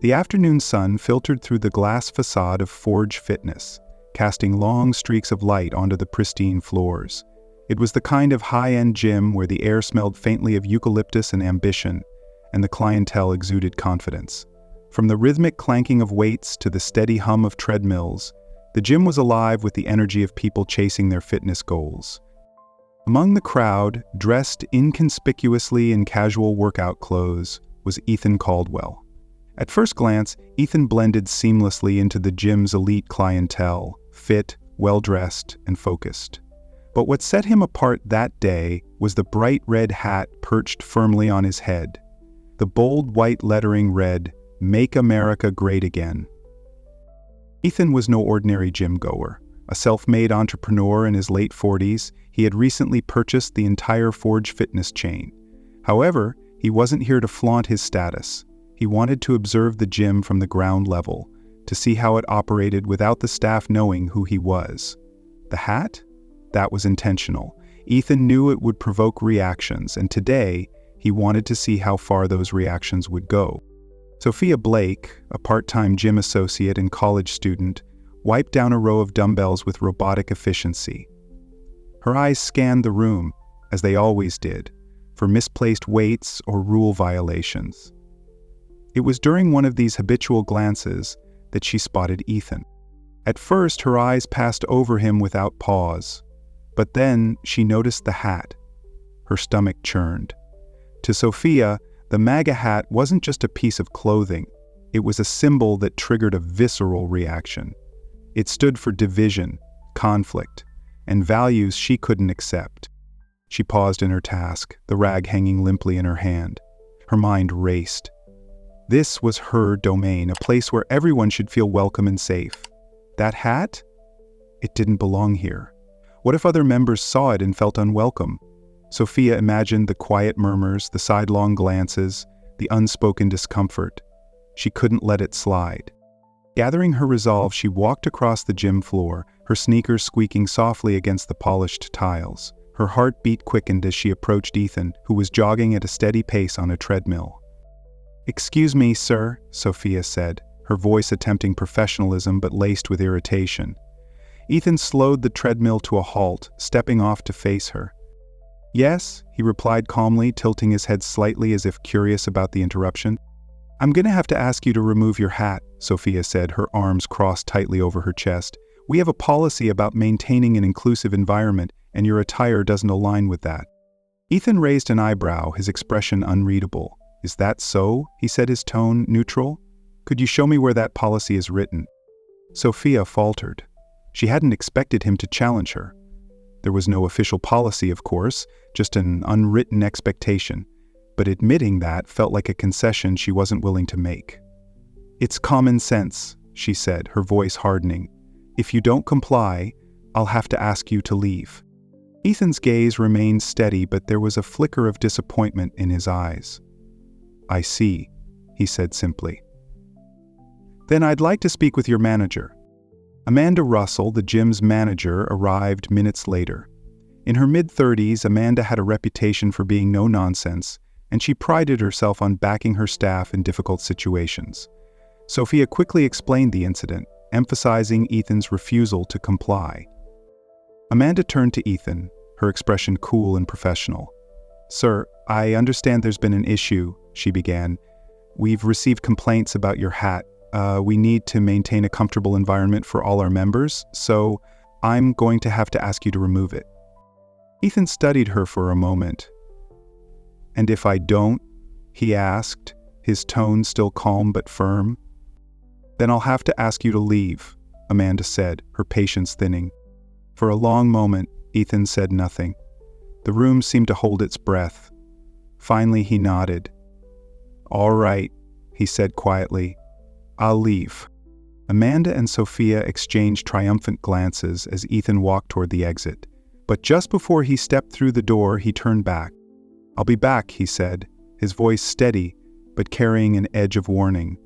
The afternoon sun filtered through the glass facade of Forge Fitness, casting long streaks of light onto the pristine floors. It was the kind of high-end gym where the air smelled faintly of eucalyptus and ambition, and the clientele exuded confidence. From the rhythmic clanking of weights to the steady hum of treadmills, the gym was alive with the energy of people chasing their fitness goals. Among the crowd, dressed inconspicuously in casual workout clothes, was Ethan Caldwell. At first glance, Ethan blended seamlessly into the gym's elite clientele, fit, well-dressed, and focused. But what set him apart that day was the bright red hat perched firmly on his head. The bold white lettering read, "Make America Great Again." Ethan was no ordinary gym-goer. A self-made entrepreneur in his late 40s, he had recently purchased the entire Forge Fitness chain. However, he wasn't here to flaunt his status. He wanted to observe the gym from the ground level, to see how it operated without the staff knowing who he was. The hat? That was intentional. Ethan knew it would provoke reactions, and today, he wanted to see how far those reactions would go. Sophia Blake, a part-time gym associate and college student, wiped down a row of dumbbells with robotic efficiency. Her eyes scanned the room, as they always did, for misplaced weights or rule violations. It was during one of these habitual glances that she spotted Ethan. At first, her eyes passed over him without pause, but then she noticed the hat. Her stomach churned. To Sophia, the MAGA hat wasn't just a piece of clothing, it was a symbol that triggered a visceral reaction. It stood for division, conflict, and values she couldn't accept. She paused in her task, the rag hanging limply in her hand. Her mind raced. This was her domain, a place where everyone should feel welcome and safe. That hat? It didn't belong here. What if other members saw it and felt unwelcome? Sophia imagined the quiet murmurs, the sidelong glances, the unspoken discomfort. She couldn't let it slide. Gathering her resolve, she walked across the gym floor, her sneakers squeaking softly against the polished tiles. Her heartbeat quickened as she approached Ethan, who was jogging at a steady pace on a treadmill. "Excuse me, sir," Sophia said, her voice attempting professionalism but laced with irritation. Ethan slowed the treadmill to a halt, stepping off to face her. "Yes," he replied calmly, tilting his head slightly as if curious about the interruption. "I'm gonna have to ask you to remove your hat," Sophia said, her arms crossed tightly over her chest. "We have a policy about maintaining an inclusive environment, and your attire doesn't align with that." Ethan raised an eyebrow, his expression unreadable. "Is that so?" he said, his tone neutral. "Could you show me where that policy is written?" Sophia faltered. She hadn't expected him to challenge her. There was no official policy, of course, just an unwritten expectation, but admitting that felt like a concession she wasn't willing to make. "It's common sense," she said, her voice hardening. "If you don't comply, I'll have to ask you to leave." Ethan's gaze remained steady, but there was a flicker of disappointment in his eyes. "I see," he said simply. "Then I'd like to speak with your manager." Amanda Russell, the gym's manager, arrived minutes later. In her mid-30s, Amanda had a reputation for being no-nonsense, and she prided herself on backing her staff in difficult situations. Sophia quickly explained the incident, emphasizing Ethan's refusal to comply. Amanda turned to Ethan, her expression cool and professional. "Sir, I understand there's been an issue," she began. "We've received complaints about your hat. We need to maintain a comfortable environment for all our members, so I'm going to have to ask you to remove it." Ethan studied her for a moment. "And if I don't?" he asked, his tone still calm but firm. "Then I'll have to ask you to leave," Amanda said, her patience thinning. For a long moment, Ethan said nothing. The room seemed to hold its breath. Finally, he nodded. "All right," he said quietly. "I'll leave." Amanda and Sophia exchanged triumphant glances as Ethan walked toward the exit. But just before he stepped through the door, he turned back. "I'll be back," he said, his voice steady, but carrying an edge of warning.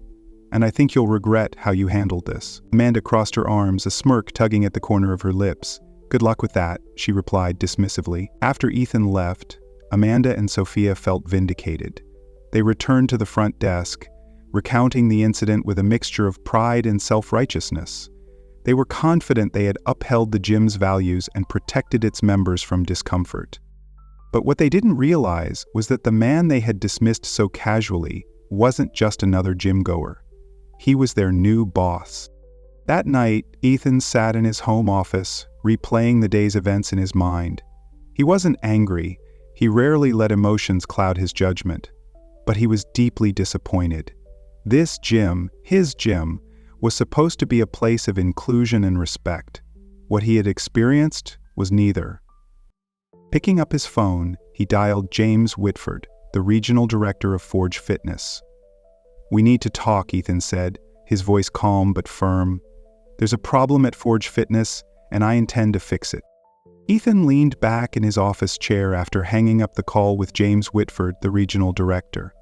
"And I think you'll regret how you handled this." Amanda crossed her arms, a smirk tugging at the corner of her lips. "Good luck with that," she replied dismissively. After Ethan left, Amanda and Sophia felt vindicated. They returned to the front desk, recounting the incident with a mixture of pride and self-righteousness. They were confident they had upheld the gym's values and protected its members from discomfort. But what they didn't realize was that the man they had dismissed so casually wasn't just another gym-goer. He was their new boss. That night, Ethan sat in his home office, replaying the day's events in his mind. He wasn't angry. He rarely let emotions cloud his judgment. But he was deeply disappointed. This gym, his gym, was supposed to be a place of inclusion and respect. What he had experienced was neither. Picking up his phone, he dialed James Whitford, the regional director of Forge Fitness. "We need to talk," Ethan said, his voice calm but firm. "There's a problem at Forge Fitness, and I intend to fix it." Ethan leaned back in his office chair after hanging up the call with James Whitford, the regional director.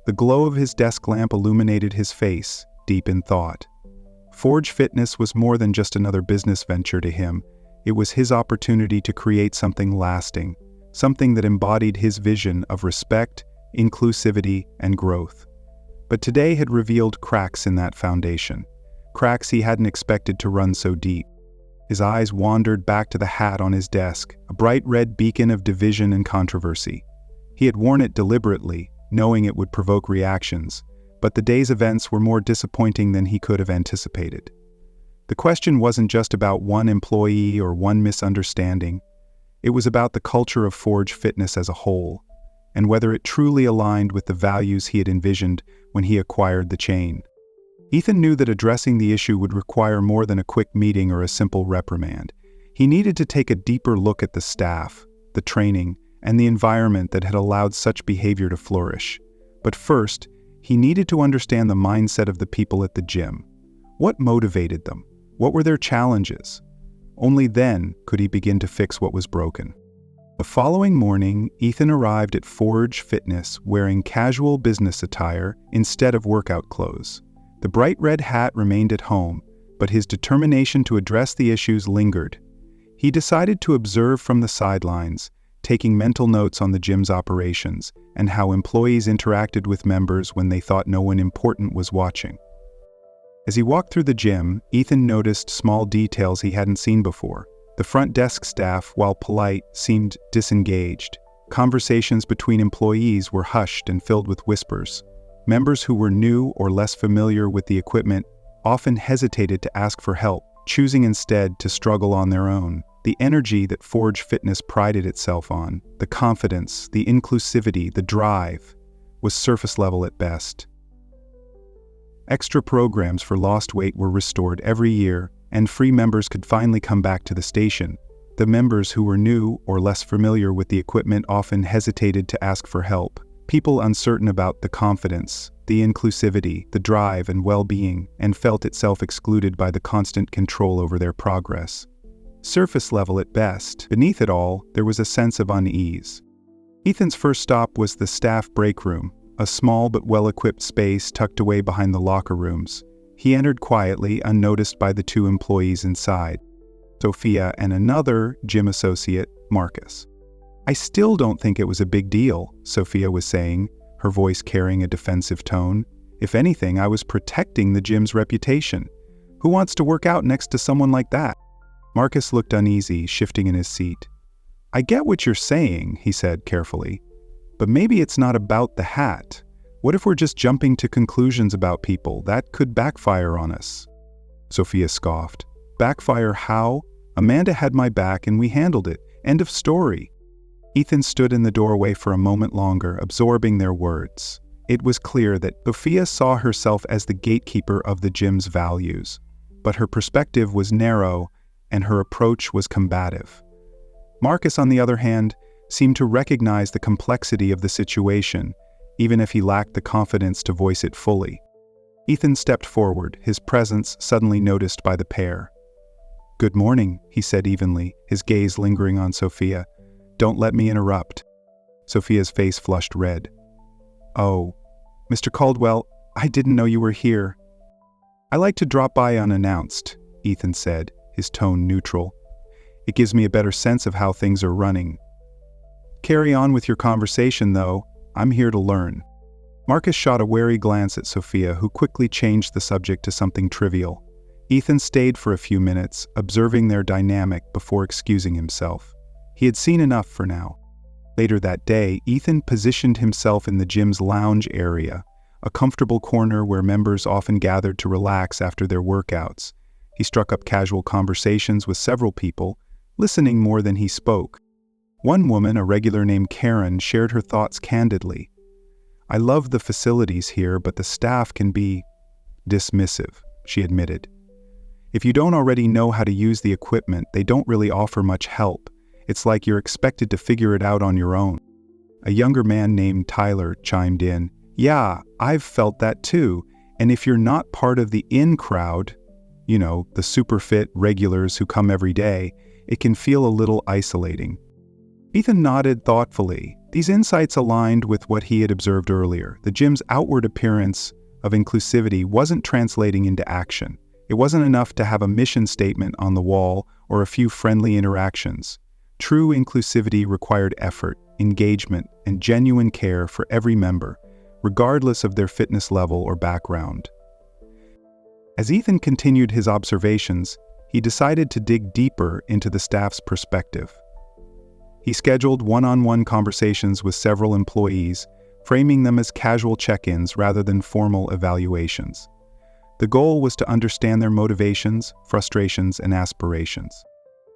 The glow of his desk lamp illuminated his face, deep in thought. Forge Fitness was more than just another business venture to him. It was his opportunity to create something lasting, something that embodied his vision of respect, inclusivity, and growth. But today had revealed cracks in that foundation, cracks he hadn't expected to run so deep. His eyes wandered back to the hat on his desk, a bright red beacon of division and controversy. He had worn it deliberately, knowing it would provoke reactions, but the day's events were more disappointing than he could have anticipated. The question wasn't just about one employee or one misunderstanding. It was about the culture of Forge Fitness as a whole, and whether it truly aligned with the values he had envisioned when he acquired the chain. Ethan knew that addressing the issue would require more than a quick meeting or a simple reprimand. He needed to take a deeper look at the staff, the training, and the environment that had allowed such behavior to flourish. But first, he needed to understand the mindset of the people at the gym. What motivated them? What were their challenges? Only then could he begin to fix what was broken. The following morning, Ethan arrived at Forge Fitness wearing casual business attire instead of workout clothes. The bright red hat remained at home, but his determination to address the issues lingered. He decided to observe from the sidelines, taking mental notes on the gym's operations and how employees interacted with members when they thought no one important was watching. As he walked through the gym, Ethan noticed small details he hadn't seen before. The front desk staff, while polite, seemed disengaged. Conversations between employees were hushed and filled with whispers. Members who were new or less familiar with the equipment often hesitated to ask for help, choosing instead to struggle on their own. The energy that Forge Fitness prided itself on, the confidence, the inclusivity, the drive, was surface level at best. Extra programs for lost weight were restored every year, and free members could finally come back to the station. The members who were new or less familiar with the equipment often hesitated to ask for help. People uncertain about the confidence, the inclusivity, the drive and well-being, and felt itself excluded by the constant control over their progress. Surface level at best, beneath it all, there was a sense of unease. Ethan's first stop was the staff break room, a small but well-equipped space tucked away behind the locker rooms. He entered quietly, unnoticed by the two employees inside, Sophia and another gym associate, Marcus. "I still don't think it was a big deal," Sophia was saying, her voice carrying a defensive tone. "If anything, I was protecting the gym's reputation. Who wants to work out next to someone like that?" Marcus looked uneasy, shifting in his seat. "I get what you're saying," he said carefully, "but maybe it's not about the hat. What if we're just jumping to conclusions about people? That could backfire on us." Sophia scoffed. "Backfire how? Amanda had my back and we handled it. End of story." Ethan stood in the doorway for a moment longer, absorbing their words. It was clear that Sophia saw herself as the gatekeeper of the gym's values, but her perspective was narrow and her approach was combative. Marcus, on the other hand, seemed to recognize the complexity of the situation, even if he lacked the confidence to voice it fully. Ethan stepped forward, his presence suddenly noticed by the pair. "Good morning," he said evenly, his gaze lingering on Sophia. "Don't let me interrupt." Sophia's face flushed red. "Oh, Mr. Caldwell, I didn't know you were here." "I like to drop by unannounced," Ethan said, his tone neutral. "It gives me a better sense of how things are running." "Carry on with your conversation, though. I'm here to learn." Marcus shot a wary glance at Sophia, who quickly changed the subject to something trivial. Ethan stayed for a few minutes, observing their dynamic before excusing himself. He had seen enough for now. Later that day, Ethan positioned himself in the gym's lounge area, a comfortable corner where members often gathered to relax after their workouts. He struck up casual conversations with several people, listening more than he spoke. One woman, a regular named Karen, shared her thoughts candidly. "I love the facilities here, but the staff can be dismissive," she admitted. "If you don't already know how to use the equipment, they don't really offer much help. It's like you're expected to figure it out on your own." A younger man named Tyler chimed in. "Yeah, I've felt that too. And if you're not part of the in crowd, the super fit regulars who come every day, it can feel a little isolating." Ethan nodded thoughtfully. These insights aligned with what he had observed earlier. The gym's outward appearance of inclusivity wasn't translating into action. It wasn't enough to have a mission statement on the wall or a few friendly interactions. True inclusivity required effort, engagement, and genuine care for every member, regardless of their fitness level or background. As Ethan continued his observations, he decided to dig deeper into the staff's perspective. He scheduled one-on-one conversations with several employees, framing them as casual check-ins rather than formal evaluations. The goal was to understand their motivations, frustrations, and aspirations.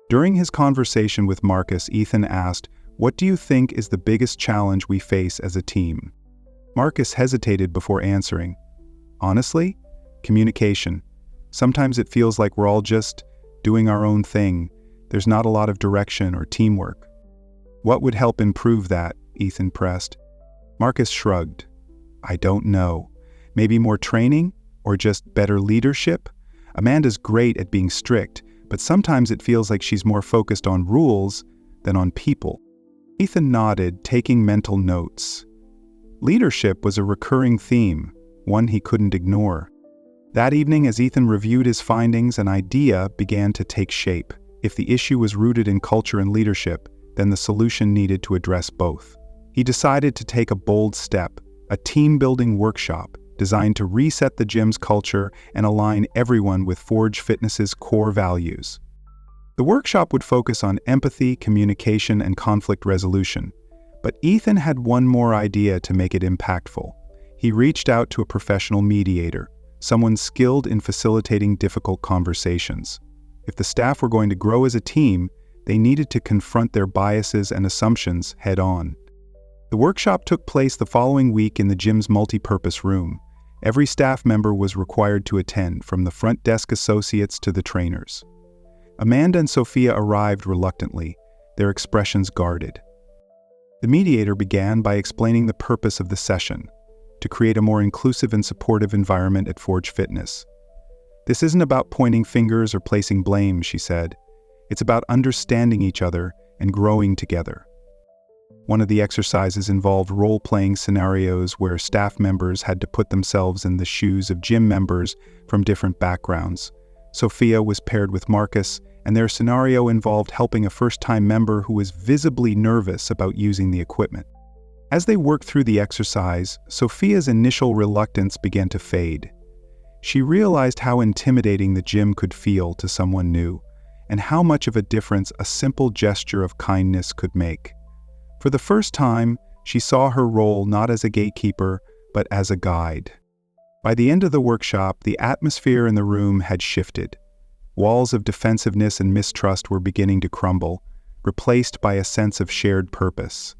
During his conversation with Marcus, Ethan asked, "What do you think is the biggest challenge we face as a team?" Marcus hesitated before answering. "Honestly, communication. Sometimes it feels like we're all just doing our own thing. There's not a lot of direction or teamwork." "What would help improve that?" Ethan pressed. Marcus shrugged. "I don't know. Maybe more training? Or just better leadership? Amanda's great at being strict, but sometimes it feels like she's more focused on rules than on people." Ethan nodded, taking mental notes. Leadership was a recurring theme, one he couldn't ignore. That evening, as Ethan reviewed his findings, an idea began to take shape. If the issue was rooted in culture and leadership, then the solution needed to address both. He decided to take a bold step, a team-building workshop designed to reset the gym's culture and align everyone with Forge Fitness's core values. The workshop would focus on empathy, communication, and conflict resolution. But Ethan had one more idea to make it impactful. He reached out to a professional mediator, someone skilled in facilitating difficult conversations. If the staff were going to grow as a team, they needed to confront their biases and assumptions head-on. The workshop took place the following week in the gym's multi-purpose room. Every staff member was required to attend, from the front desk associates to the trainers. Amanda and Sophia arrived reluctantly, their expressions guarded. The mediator began by explaining the purpose of the session: to create a more inclusive and supportive environment at Forge Fitness. "This isn't about pointing fingers or placing blame," she said. "It's about understanding each other and growing together." One of the exercises involved role-playing scenarios where staff members had to put themselves in the shoes of gym members from different backgrounds. Sophia was paired with Marcus, and their scenario involved helping a first-time member who was visibly nervous about using the equipment. As they worked through the exercise, Sophia's initial reluctance began to fade. She realized how intimidating the gym could feel to someone new, and how much of a difference a simple gesture of kindness could make. For the first time, she saw her role not as a gatekeeper, but as a guide. By the end of the workshop, the atmosphere in the room had shifted. Walls of defensiveness and mistrust were beginning to crumble, replaced by a sense of shared purpose.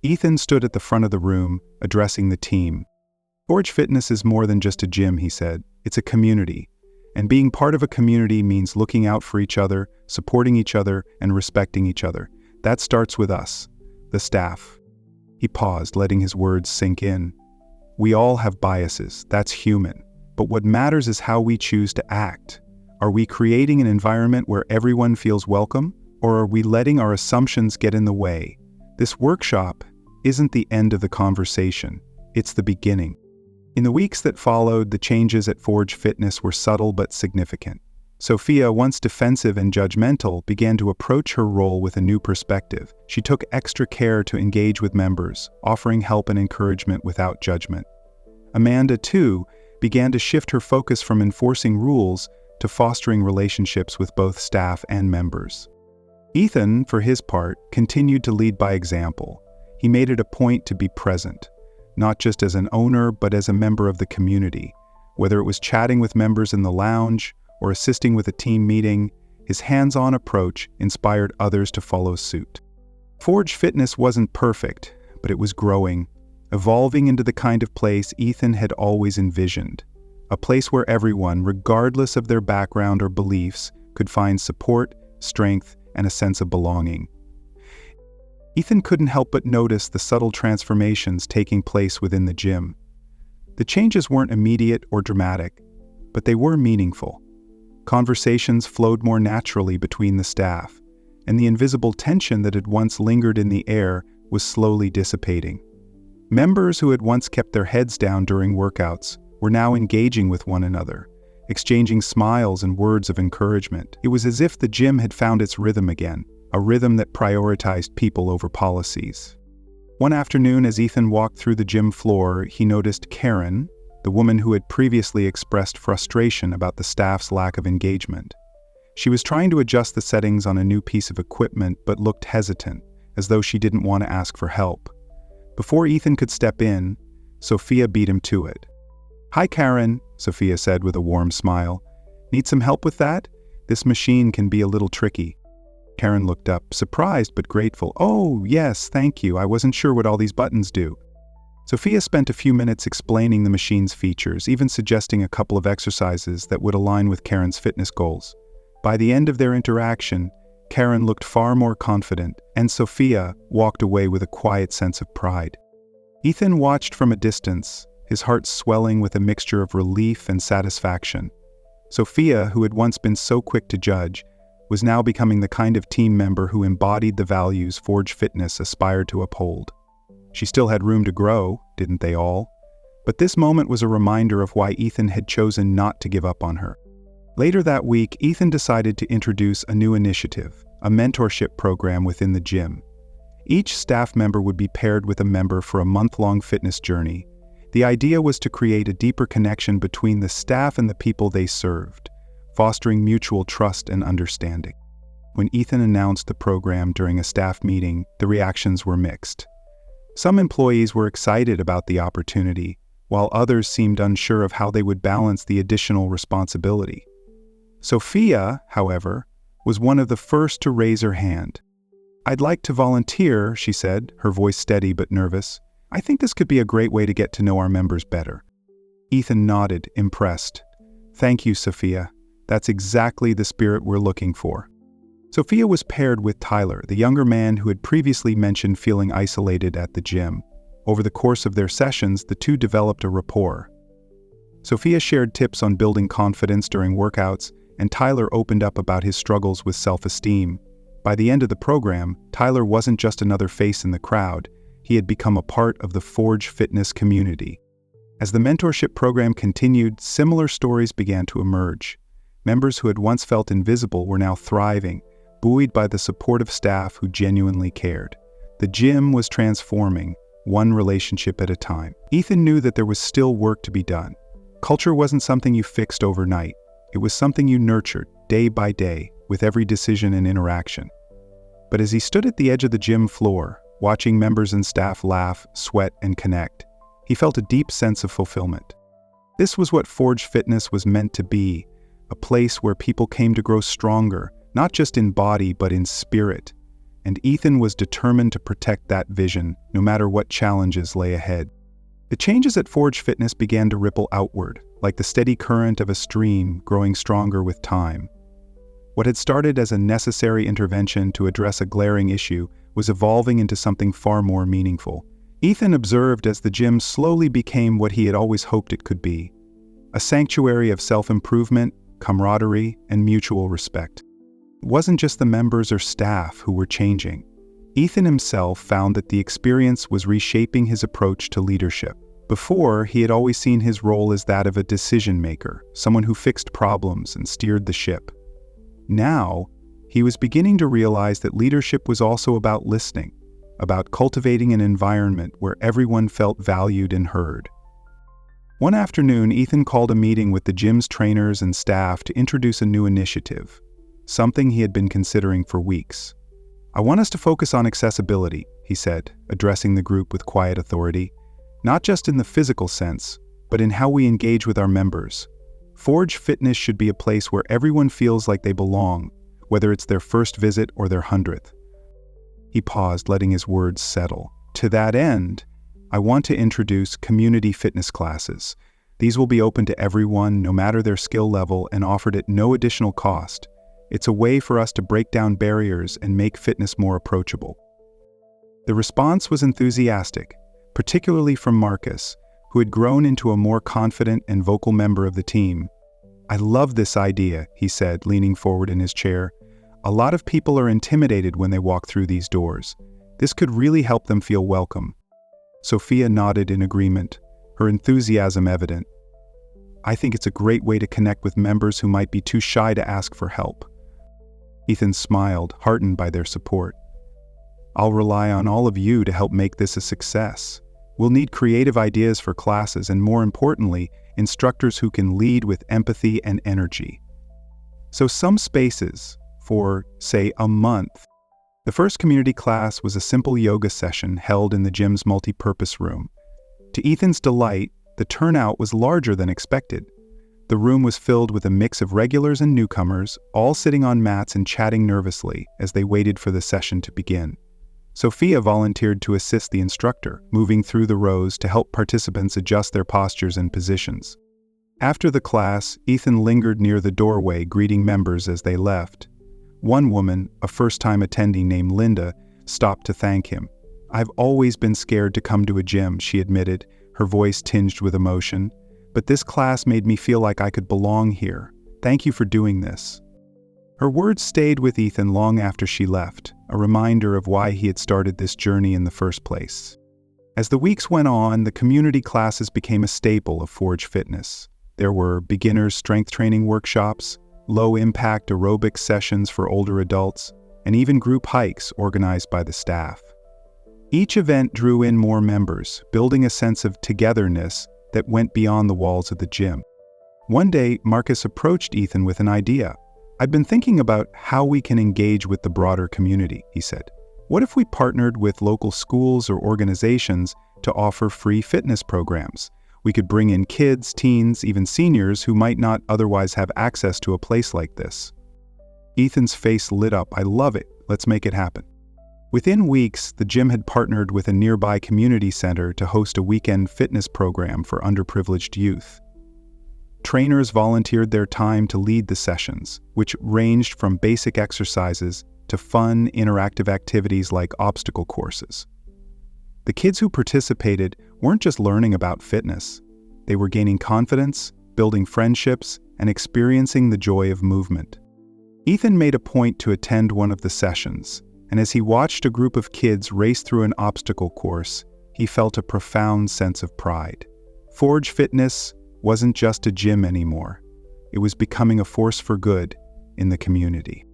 Ethan stood at the front of the room, addressing the team. "Forge Fitness is more than just a gym," he said. "It's a community. And being part of a community means looking out for each other, supporting each other, and respecting each other. That starts with us, the staff." He paused, letting his words sink in. "We all have biases, that's human. But what matters is how we choose to act. Are we creating an environment where everyone feels welcome, or are we letting our assumptions get in the way?" This workshop isn't the end of the conversation, it's the beginning. In the weeks that followed, the changes at Forge Fitness were subtle but significant. Sophia, once defensive and judgmental, began to approach her role with a new perspective. She took extra care to engage with members, offering help and encouragement without judgment. Amanda, too, began to shift her focus from enforcing rules to fostering relationships with both staff and members. Ethan, for his part, continued to lead by example. He made it a point to be present, not just as an owner but as a member of the community. Whether it was chatting with members in the lounge or assisting with a team meeting, his hands-on approach inspired others to follow suit. Forge Fitness wasn't perfect, but it was growing, evolving into the kind of place Ethan had always envisioned. A place where everyone, regardless of their background or beliefs, could find support, strength, and a sense of belonging. Ethan couldn't help but notice the subtle transformations taking place within the gym. The changes weren't immediate or dramatic, but they were meaningful. Conversations flowed more naturally between the staff, and the invisible tension that had once lingered in the air was slowly dissipating. Members who had once kept their heads down during workouts were now engaging with one another, exchanging smiles and words of encouragement. It was as if the gym had found its rhythm again, a rhythm that prioritized people over policies. One afternoon, as Ethan walked through the gym floor, he noticed Karen, the woman who had previously expressed frustration about the staff's lack of engagement. She was trying to adjust the settings on a new piece of equipment but looked hesitant, as though she didn't want to ask for help. Before Ethan could step in, Sophia beat him to it. "Hi, Karen," Sophia said with a warm smile. "Need some help with that? This machine can be a little tricky." Karen looked up, surprised but grateful. "Oh, yes, thank you. I wasn't sure what all these buttons do." Sophia spent a few minutes explaining the machine's features, even suggesting a couple of exercises that would align with Karen's fitness goals. By the end of their interaction, Karen looked far more confident, and Sophia walked away with a quiet sense of pride. Ethan watched from a distance, his heart swelling with a mixture of relief and satisfaction. Sophia, who had once been so quick to judge, was now becoming the kind of team member who embodied the values Forge Fitness aspired to uphold. She still had room to grow, didn't they all? But this moment was a reminder of why Ethan had chosen not to give up on her. Later that week, Ethan decided to introduce a new initiative, a mentorship program within the gym. Each staff member would be paired with a member for a month-long fitness journey. The idea was to create a deeper connection between the staff and the people they served, fostering mutual trust and understanding. When Ethan announced the program during a staff meeting, the reactions were mixed. Some employees were excited about the opportunity, while others seemed unsure of how they would balance the additional responsibility. Sophia, however, was one of the first to raise her hand. "I'd like to volunteer," she said, her voice steady but nervous. "I think this could be a great way to get to know our members better." Ethan nodded, impressed. "Thank you, Sophia. That's exactly the spirit we're looking for." Sophia was paired with Tyler, the younger man who had previously mentioned feeling isolated at the gym. Over the course of their sessions, the two developed a rapport. Sophia shared tips on building confidence during workouts, and Tyler opened up about his struggles with self-esteem. By the end of the program, Tyler wasn't just another face in the crowd, he had become a part of the Forge Fitness community. As the mentorship program continued, similar stories began to emerge. Members who had once felt invisible were now thriving, buoyed by the supportive staff who genuinely cared. The gym was transforming, one relationship at a time. Ethan knew that there was still work to be done. Culture wasn't something you fixed overnight. It was something you nurtured, day by day, with every decision and interaction. But as he stood at the edge of the gym floor, watching members and staff laugh, sweat, and connect, he felt a deep sense of fulfillment. This was what Forge Fitness was meant to be, a place where people came to grow stronger, not just in body but in spirit, and Ethan was determined to protect that vision, no matter what challenges lay ahead. The changes at Forge Fitness began to ripple outward, like the steady current of a stream growing stronger with time. What had started as a necessary intervention to address a glaring issue was evolving into something far more meaningful. Ethan observed as the gym slowly became what he had always hoped it could be, a sanctuary of self-improvement, camaraderie, and mutual respect. It wasn't just the members or staff who were changing. Ethan himself found that the experience was reshaping his approach to leadership. Before, he had always seen his role as that of a decision-maker, someone who fixed problems and steered the ship. Now, he was beginning to realize that leadership was also about listening, about cultivating an environment where everyone felt valued and heard. One afternoon, Ethan called a meeting with the gym's trainers and staff to introduce a new initiative, something he had been considering for weeks. "I want us to focus on accessibility," he said, addressing the group with quiet authority, "not just in the physical sense, but in how we engage with our members. Forge Fitness should be a place where everyone feels like they belong, whether it's their first visit or their 100th. He paused, letting his words settle. "To that end, I want to introduce community fitness classes. These will be open to everyone, no matter their skill level, and offered at no additional cost. It's a way for us to break down barriers and make fitness more approachable." The response was enthusiastic, particularly from Marcus, who had grown into a more confident and vocal member of the team. "I love this idea," he said, leaning forward in his chair. "A lot of people are intimidated when they walk through these doors. This could really help them feel welcome." Sophia nodded in agreement, her enthusiasm evident. "I think it's a great way to connect with members who might be too shy to ask for help." Ethan smiled, heartened by their support. "I'll rely on all of you to help make this a success. We'll need creative ideas for classes and, more importantly, instructors who can lead with empathy and energy." So some spaces, for, say, a month. The first community class was a simple yoga session held in the gym's multi-purpose room. To Ethan's delight, the turnout was larger than expected. The room was filled with a mix of regulars and newcomers, all sitting on mats and chatting nervously as they waited for the session to begin. Sophia volunteered to assist the instructor, moving through the rows to help participants adjust their postures and positions. After the class, Ethan lingered near the doorway, greeting members as they left. One woman, a first-time attendee named Linda, stopped to thank him. "I've always been scared to come to a gym," she admitted, her voice tinged with emotion. "But this class made me feel like I could belong here. Thank you for doing this." Her words stayed with Ethan long after she left, a reminder of why he had started this journey in the first place. As the weeks went on, the community classes became a staple of Forge Fitness. There were beginners' strength training workshops, low-impact aerobics sessions for older adults, and even group hikes organized by the staff. Each event drew in more members, building a sense of togetherness that went beyond the walls of the gym. One day, Marcus approached Ethan with an idea. "I've been thinking about how we can engage with the broader community," he said. "What if we partnered with local schools or organizations to offer free fitness programs? We could bring in kids, teens, even seniors who might not otherwise have access to a place like this." Ethan's face lit up. "I love it. Let's make it happen." Within weeks, the gym had partnered with a nearby community center to host a weekend fitness program for underprivileged youth. Trainers volunteered their time to lead the sessions, which ranged from basic exercises to fun, interactive activities like obstacle courses. The kids who participated weren't just learning about fitness. They were gaining confidence, building friendships, and experiencing the joy of movement. Ethan made a point to attend one of the sessions, and as he watched a group of kids race through an obstacle course, he felt a profound sense of pride. Forge Fitness wasn't just a gym anymore. It was becoming a force for good in the community.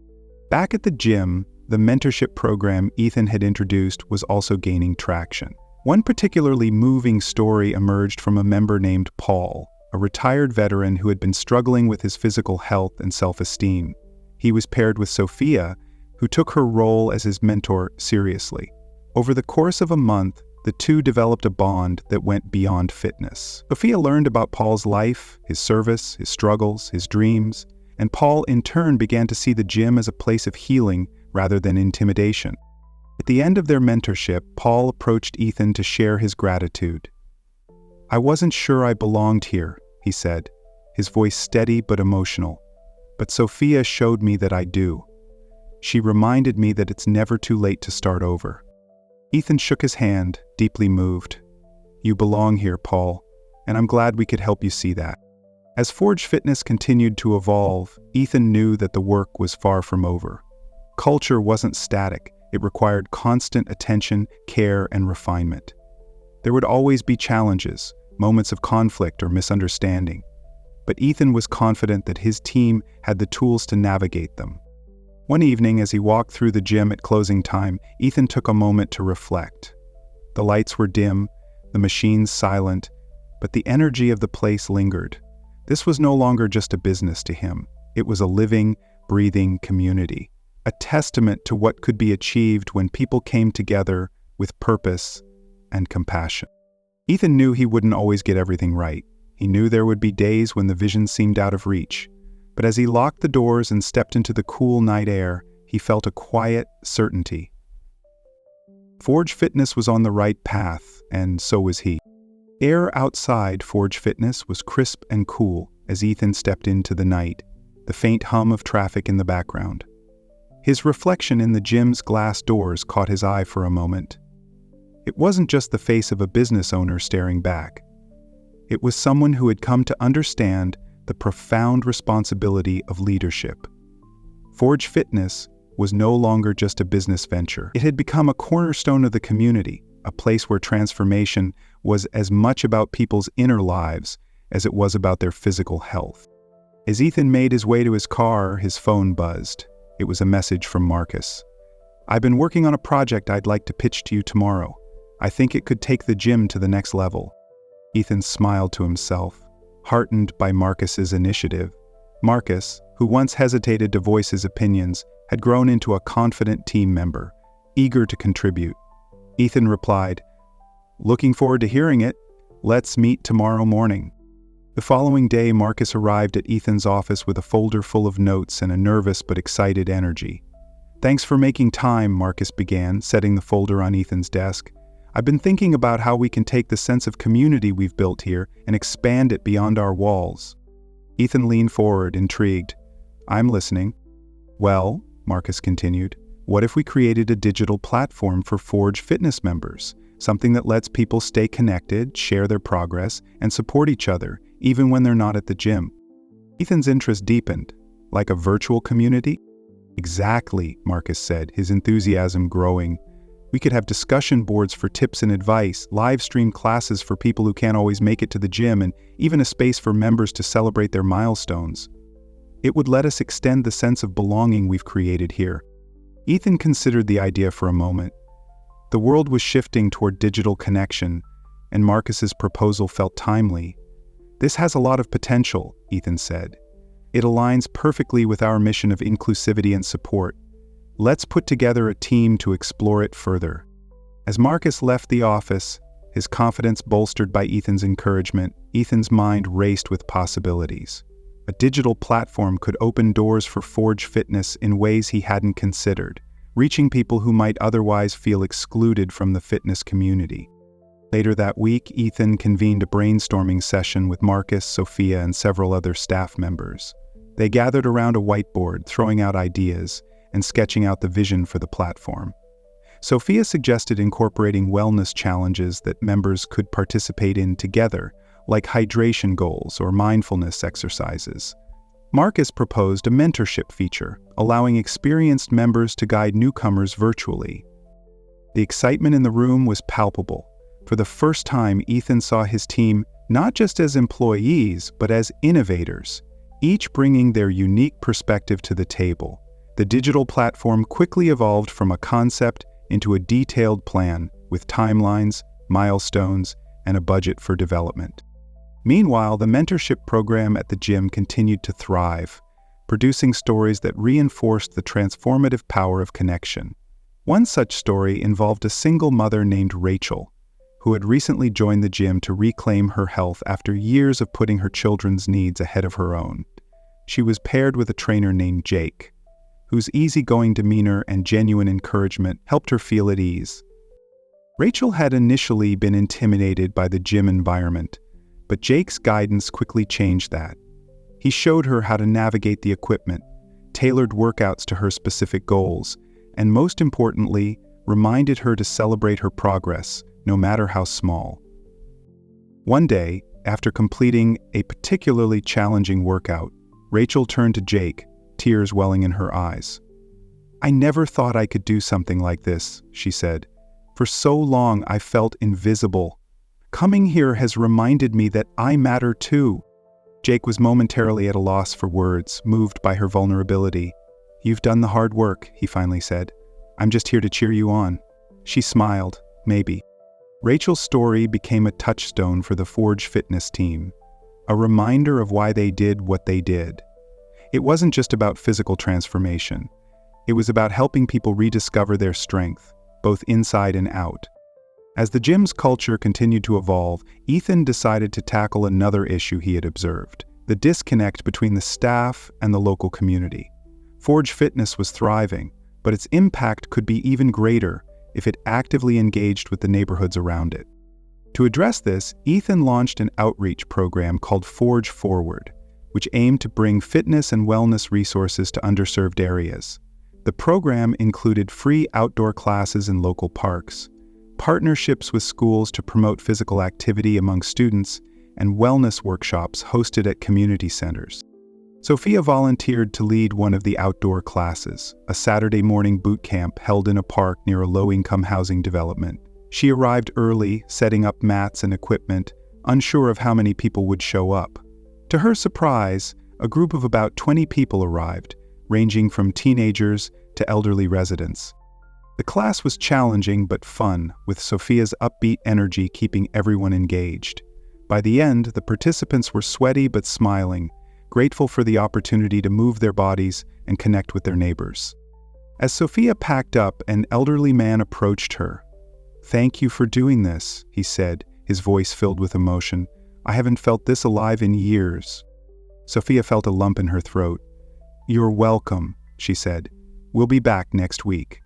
Back at the gym, the mentorship program Ethan had introduced was also gaining traction. One particularly moving story emerged from a member named Paul, a retired veteran who had been struggling with his physical health and self-esteem. He was paired with Sophia, who took her role as his mentor seriously. Over the course of a month, the two developed a bond that went beyond fitness. Sophia learned about Paul's life, his service, his struggles, his dreams, and Paul in turn began to see the gym as a place of healing rather than intimidation. At the end of their mentorship, Paul approached Ethan to share his gratitude. "I wasn't sure I belonged here," he said, his voice steady but emotional. "But Sophia showed me that I do. She reminded me that it's never too late to start over." Ethan shook his hand, deeply moved. "You belong here, Paul, and I'm glad we could help you see that." As Forge Fitness continued to evolve, Ethan knew that the work was far from over. Culture wasn't static. It required constant attention, care, and refinement. There would always be challenges, moments of conflict or misunderstanding. But Ethan was confident that his team had the tools to navigate them. One evening, as he walked through the gym at closing time, Ethan took a moment to reflect. The lights were dim, the machines silent, but the energy of the place lingered. This was no longer just a business to him. It was a living, breathing community, a testament to what could be achieved when people came together with purpose and compassion. Ethan knew he wouldn't always get everything right. He knew there would be days when the vision seemed out of reach. But as he locked the doors and stepped into the cool night air, he felt a quiet certainty. Forge Fitness was on the right path, and so was he. Air outside Forge Fitness was crisp and cool as Ethan stepped into the night, the faint hum of traffic in the background. His reflection in the gym's glass doors caught his eye for a moment. It wasn't just the face of a business owner staring back. It was someone who had come to understand the profound responsibility of leadership. Forge Fitness was no longer just a business venture. It had become a cornerstone of the community, a place where transformation was as much about people's inner lives as it was about their physical health. As Ethan made his way to his car, his phone buzzed. It was a message from Marcus. "I've been working on a project I'd like to pitch to you tomorrow. I think it could take the gym to the next level." Ethan smiled to himself, heartened by Marcus's initiative. Marcus, who once hesitated to voice his opinions, had grown into a confident team member, eager to contribute. Ethan replied, "Looking forward to hearing it. Let's meet tomorrow morning." The following day, Marcus arrived at Ethan's office with a folder full of notes and a nervous but excited energy. "Thanks for making time," Marcus began, setting the folder on Ethan's desk. "I've been thinking about how we can take the sense of community we've built here and expand it beyond our walls." Ethan leaned forward, intrigued. "I'm listening." "Well," Marcus continued, "what if we created a digital platform for Forge Fitness members? Something that lets people stay connected, share their progress, and support each other, even when they're not at the gym." Ethan's interest deepened. "Like a virtual community?" "Exactly," Marcus said, his enthusiasm growing. "We could have discussion boards for tips and advice, live stream classes for people who can't always make it to the gym, and even a space for members to celebrate their milestones. It would let us extend the sense of belonging we've created here." Ethan considered the idea for a moment. The world was shifting toward digital connection, and Marcus's proposal felt timely. "This has a lot of potential," Ethan said. "It aligns perfectly with our mission of inclusivity and support. Let's put together a team to explore it further." As Marcus left the office, his confidence bolstered by Ethan's encouragement, Ethan's mind raced with possibilities. A digital platform could open doors for Forge Fitness in ways he hadn't considered, reaching people who might otherwise feel excluded from the fitness community. Later that week, Ethan convened a brainstorming session with Marcus, Sophia, and several other staff members. They gathered around a whiteboard, throwing out ideas and sketching out the vision for the platform. Sophia suggested incorporating wellness challenges that members could participate in together, like hydration goals or mindfulness exercises. Marcus proposed a mentorship feature, allowing experienced members to guide newcomers virtually. The excitement in the room was palpable. For the first time, Ethan saw his team not just as employees, but as innovators, each bringing their unique perspective to the table. The digital platform quickly evolved from a concept into a detailed plan with timelines, milestones, and a budget for development. Meanwhile, the mentorship program at the gym continued to thrive, producing stories that reinforced the transformative power of connection. One such story involved a single mother named Rachel, who had recently joined the gym to reclaim her health after years of putting her children's needs ahead of her own. She was paired with a trainer named Jake, whose easygoing demeanor and genuine encouragement helped her feel at ease. Rachel had initially been intimidated by the gym environment, but Jake's guidance quickly changed that. He showed her how to navigate the equipment, tailored workouts to her specific goals, and most importantly, reminded her to celebrate her progress, no matter how small. One day, after completing a particularly challenging workout, Rachel turned to Jake, tears welling in her eyes. "I never thought I could do something like this," she said. "For so long I felt invisible. Coming here has reminded me that I matter too." Jake was momentarily at a loss for words, moved by her vulnerability. "You've done the hard work," he finally said. "I'm just here to cheer you on." She smiled, maybe. Rachel's story became a touchstone for the Forge Fitness team, a reminder of why they did what they did. It wasn't just about physical transformation. It was about helping people rediscover their strength, both inside and out. As the gym's culture continued to evolve, Ethan decided to tackle another issue he had observed: the disconnect between the staff and the local community. Forge Fitness was thriving, but its impact could be even greater if it actively engaged with the neighborhoods around it. To address this, Ethan launched an outreach program called Forge Forward, which aimed to bring fitness and wellness resources to underserved areas. The program included free outdoor classes in local parks, partnerships with schools to promote physical activity among students, and wellness workshops hosted at community centers. Sophia volunteered to lead one of the outdoor classes, a Saturday morning boot camp held in a park near a low-income housing development. She arrived early, setting up mats and equipment, unsure of how many people would show up. To her surprise, a group of about 20 people arrived, ranging from teenagers to elderly residents. The class was challenging but fun, with Sophia's upbeat energy keeping everyone engaged. By the end, the participants were sweaty but smiling, grateful for the opportunity to move their bodies and connect with their neighbors. As Sophia packed up, an elderly man approached her. "Thank you for doing this," he said, his voice filled with emotion. "I haven't felt this alive in years." Sophia felt a lump in her throat. "You're welcome," she said. "We'll be back next week."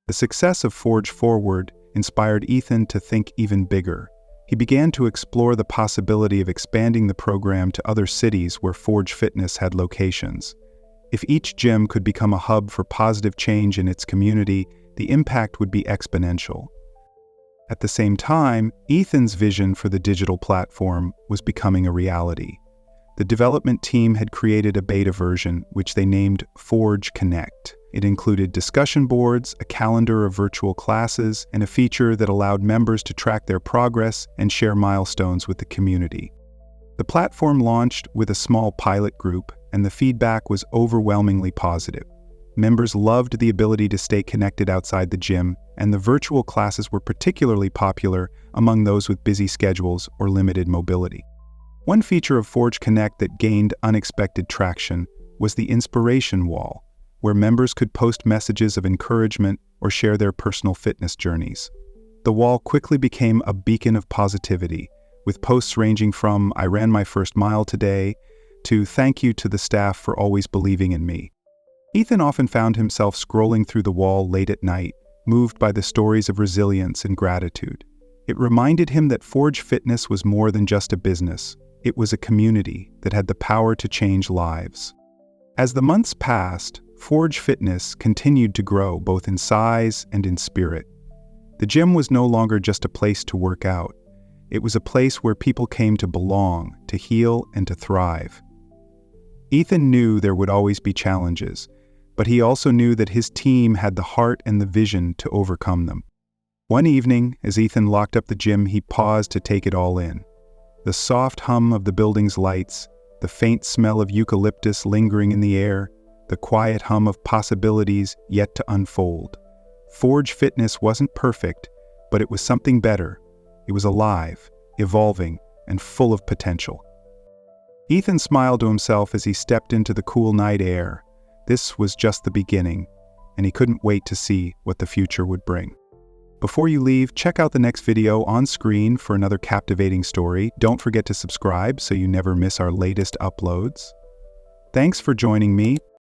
The success of Forge Forward inspired Ethan to think even bigger. He began to explore the possibility of expanding the program to other cities where Forge Fitness had locations. If each gym could become a hub for positive change in its community, the impact would be exponential. At the same time, Ethan's vision for the digital platform was becoming a reality. The development team had created a beta version, which they named Forge Connect. It included discussion boards, a calendar of virtual classes, and a feature that allowed members to track their progress and share milestones with the community. The platform launched with a small pilot group, and the feedback was overwhelmingly positive. Members loved the ability to stay connected outside the gym, and the virtual classes were particularly popular among those with busy schedules or limited mobility. One feature of Forge Connect that gained unexpected traction was the Inspiration Wall, where members could post messages of encouragement or share their personal fitness journeys. The wall quickly became a beacon of positivity, with posts ranging from "I ran my first mile today" to "Thank you to the staff for always believing in me." Ethan often found himself scrolling through the wall late at night, moved by the stories of resilience and gratitude. It reminded him that Forge Fitness was more than just a business. It was a community that had the power to change lives. As the months passed, Forge Fitness continued to grow both in size and in spirit. The gym was no longer just a place to work out. It was a place where people came to belong, to heal, and to thrive. Ethan knew there would always be challenges, but he also knew that his team had the heart and the vision to overcome them. One evening, as Ethan locked up the gym, he paused to take it all in. The soft hum of the building's lights, the faint smell of eucalyptus lingering in the air, the quiet hum of possibilities yet to unfold. Forge Fitness wasn't perfect, but it was something better. It was alive, evolving, and full of potential. Ethan smiled to himself as he stepped into the cool night air. This was just the beginning, and he couldn't wait to see what the future would bring. Before you leave, check out the next video on screen for another captivating story. Don't forget to subscribe so you never miss our latest uploads. Thanks for joining me.